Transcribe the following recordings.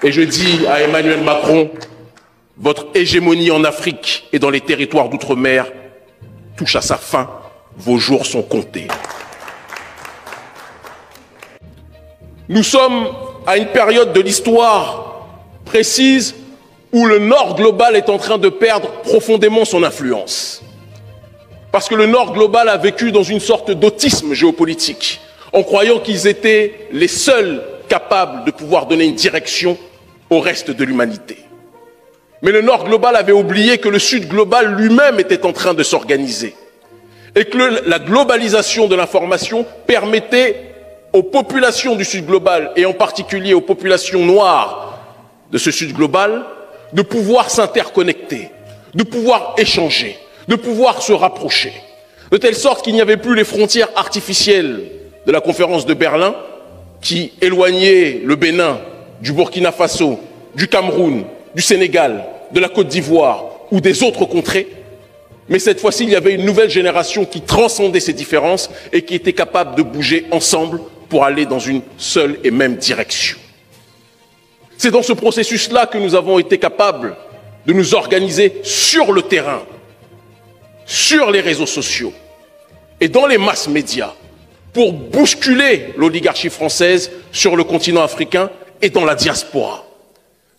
Et je dis à Emmanuel Macron, votre hégémonie en Afrique et dans les territoires d'outre-mer touche à sa fin, vos jours sont comptés. Nous sommes à une période de l'histoire précise où le Nord global est en train de perdre profondément son influence. Parce que le Nord global a vécu dans une sorte d'autisme géopolitique, en croyant qu'ils étaient les seuls capables de pouvoir donner une direction au reste de l'humanité. Mais le Nord global avait oublié que le Sud global lui-même était en train de s'organiser et que la globalisation de l'information permettait aux populations du Sud global et en particulier aux populations noires de ce Sud global de pouvoir s'interconnecter, de pouvoir échanger, de pouvoir se rapprocher, de telle sorte qu'il n'y avait plus les frontières artificielles de la conférence de Berlin qui éloignaient le Bénin du Burkina Faso, du Cameroun, du Sénégal, de la Côte d'Ivoire ou des autres contrées. Mais cette fois-ci, il y avait une nouvelle génération qui transcendait ces différences et qui était capable de bouger ensemble pour aller dans une seule et même direction. C'est dans ce processus-là que nous avons été capables de nous organiser sur le terrain, sur les réseaux sociaux et dans les masses médias pour bousculer l'oligarchie française sur le continent africain et dans la diaspora.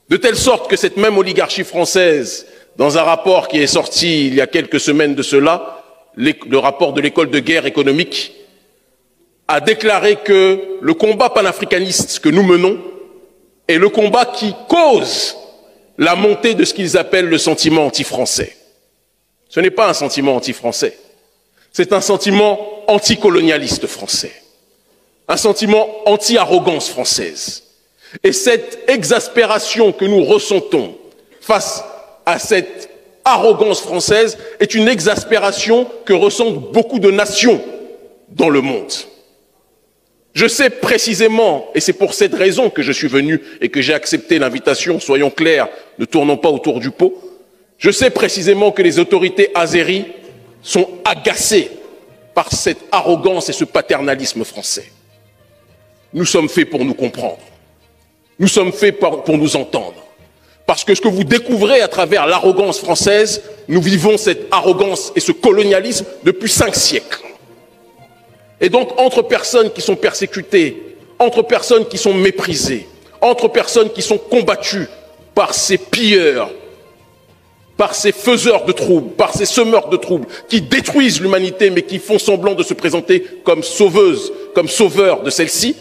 De telle sorte que cette même oligarchie française, dans un rapport qui est sorti il y a quelques semaines de cela, le rapport de l'école de guerre économique, a déclaré que le combat panafricaniste que nous menons est le combat qui cause la montée de ce qu'ils appellent le sentiment anti-français. Ce n'est pas un sentiment anti-français, c'est un sentiment anticolonialiste français, un sentiment anti-arrogance française. Et cette exaspération que nous ressentons face à cette arrogance française est une exaspération que ressentent beaucoup de nations dans le monde. Je sais précisément, et c'est pour cette raison que je suis venu et que j'ai accepté l'invitation, soyons clairs, ne tournons pas autour du pot, je sais précisément que les autorités azéries sont agacées par cette arrogance et ce paternalisme français. Nous sommes faits pour nous comprendre. Nous sommes faits pour nous entendre. Parce que ce que vous découvrez à travers l'arrogance française, nous vivons cette arrogance et ce colonialisme depuis 5 siècles. Et donc, entre personnes qui sont persécutées, entre personnes qui sont méprisées, entre personnes qui sont combattues par ces pilleurs, par ces faiseurs de troubles, par ces semeurs de troubles, qui détruisent l'humanité mais qui font semblant de se présenter comme sauveuses, comme sauveurs de celle-ci,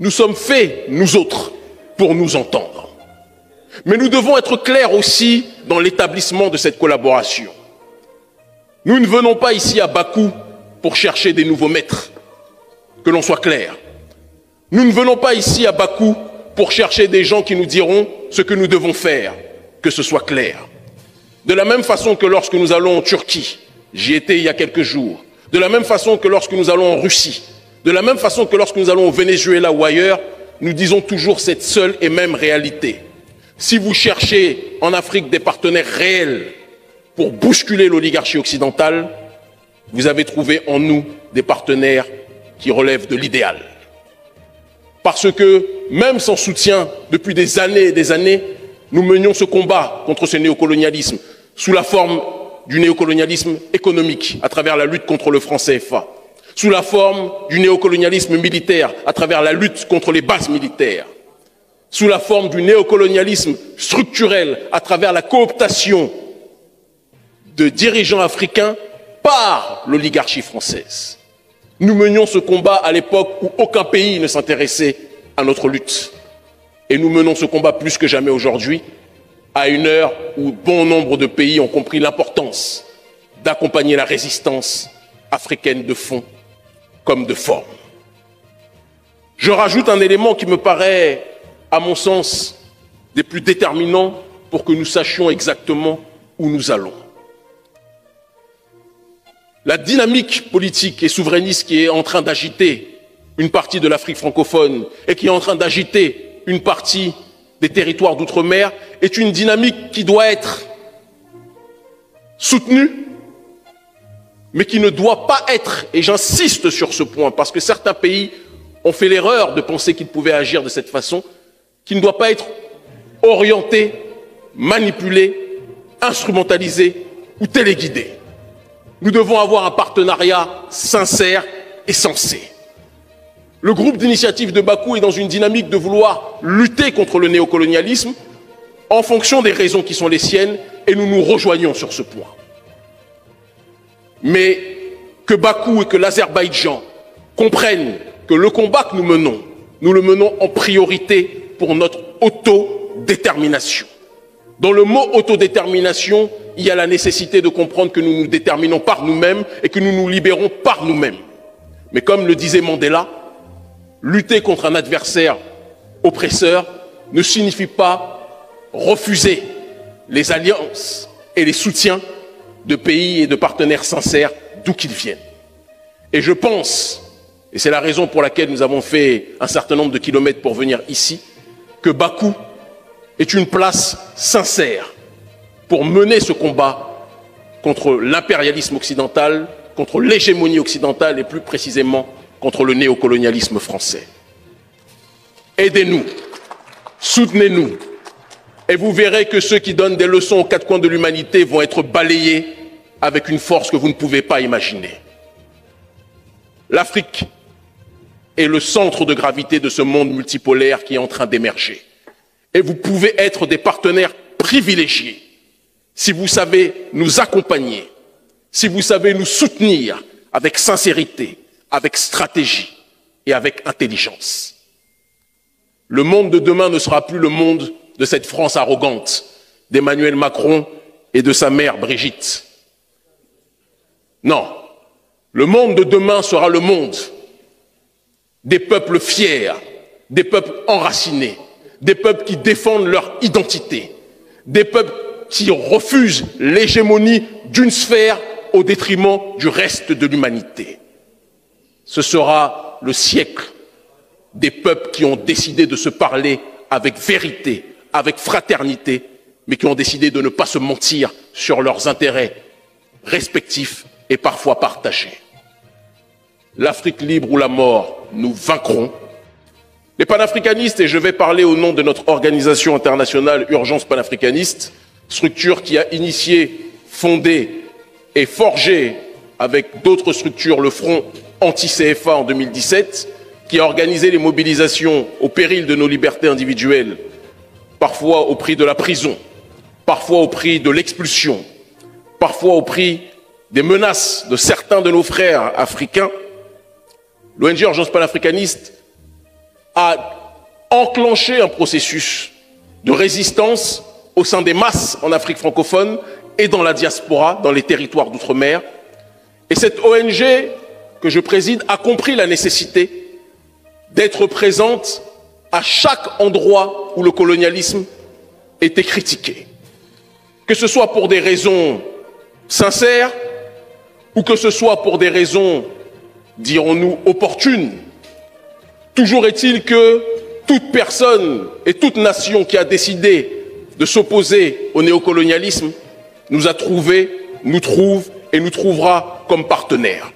nous sommes faits, nous autres, pour nous entendre. Mais nous devons être clairs aussi dans l'établissement de cette collaboration. Nous ne venons pas ici à Bakou pour chercher des nouveaux maîtres, que l'on soit clair. Nous ne venons pas ici à Bakou pour chercher des gens qui nous diront ce que nous devons faire, que ce soit clair. De la même façon que lorsque nous allons en Turquie, j'y étais il y a quelques jours, de la même façon que lorsque nous allons en Russie, de la même façon que lorsque nous allons au Venezuela ou ailleurs, nous disons toujours cette seule et même réalité. Si vous cherchez en Afrique des partenaires réels pour bousculer l'oligarchie occidentale, vous avez trouvé en nous des partenaires qui relèvent de l'idéal. Parce que, même sans soutien, depuis des années et des années, nous menions ce combat contre ce néocolonialisme sous la forme du néocolonialisme économique à travers la lutte contre le franc CFA, sous la forme du néocolonialisme militaire à travers la lutte contre les bases militaires, sous la forme du néocolonialisme structurel à travers la cooptation de dirigeants africains par l'oligarchie française. Nous menions ce combat à l'époque où aucun pays ne s'intéressait à notre lutte. Et nous menons ce combat plus que jamais aujourd'hui, à une heure où bon nombre de pays ont compris l'importance d'accompagner la résistance africaine de fond comme de forme. Je rajoute un élément qui me paraît, à mon sens, des plus déterminants pour que nous sachions exactement où nous allons. La dynamique politique et souverainiste qui est en train d'agiter une partie de l'Afrique francophone et qui est en train d'agiter une partie des territoires d'outre-mer est une dynamique qui doit être soutenue, mais qui ne doit pas être, et j'insiste sur ce point, parce que certains pays ont fait l'erreur de penser qu'ils pouvaient agir de cette façon, qui ne doit pas être orienté, manipulé, instrumentalisé ou téléguidé. Nous devons avoir un partenariat sincère et sensé. Le groupe d'initiative de Bakou est dans une dynamique de vouloir lutter contre le néocolonialisme en fonction des raisons qui sont les siennes, et nous nous rejoignons sur ce point. Mais que Bakou et que l'Azerbaïdjan comprennent que le combat que nous le menons en priorité pour notre autodétermination. Dans le mot autodétermination, il y a la nécessité de comprendre que nous nous déterminons par nous-mêmes et que nous nous libérons par nous-mêmes. Mais comme le disait Mandela, lutter contre un adversaire oppresseur ne signifie pas refuser les alliances et les soutiens de pays et de partenaires sincères d'où qu'ils viennent. Et je pense, et c'est la raison pour laquelle nous avons fait un certain nombre de kilomètres pour venir ici, que Bakou est une place sincère pour mener ce combat contre l'impérialisme occidental, contre l'hégémonie occidentale et plus précisément contre le néocolonialisme français. Aidez-nous, soutenez-nous, et vous verrez que ceux qui donnent des leçons aux quatre coins de l'humanité vont être balayés avec une force que vous ne pouvez pas imaginer. L'Afrique est le centre de gravité de ce monde multipolaire qui est en train d'émerger. Et vous pouvez être des partenaires privilégiés si vous savez nous accompagner, si vous savez nous soutenir avec sincérité, avec stratégie et avec intelligence. Le monde de demain ne sera plus le monde de cette France arrogante d'Emmanuel Macron et de sa mère Brigitte. Non, le monde de demain sera le monde des peuples fiers, des peuples enracinés, des peuples qui défendent leur identité, des peuples qui refusent l'hégémonie d'une sphère au détriment du reste de l'humanité. Ce sera le siècle des peuples qui ont décidé de se parler avec vérité, avec fraternité, mais qui ont décidé de ne pas se mentir sur leurs intérêts respectifs et parfois partagés. L'Afrique libre ou la mort, nous vaincrons. Les panafricanistes, et je vais parler au nom de notre organisation internationale Urgence panafricaniste, structure qui a initié, fondé et forgé avec d'autres structures le Front anti-CFA en 2017, qui a organisé les mobilisations au péril de nos libertés individuelles, parfois au prix de la prison, parfois au prix de l'expulsion, parfois au prix des menaces de certains de nos frères africains. L'ONG Urgence panafricaniste a enclenché un processus de résistance au sein des masses en Afrique francophone et dans la diaspora, dans les territoires d'outre-mer. Et cette ONG que je préside a compris la nécessité d'être présente à chaque endroit où le colonialisme était critiqué. Que ce soit pour des raisons sincères ou que ce soit pour des raisons, dirons-nous, opportunes. Toujours est-il que toute personne et toute nation qui a décidé de s'opposer au néocolonialisme nous a trouvés, nous trouve et nous trouvera comme partenaires.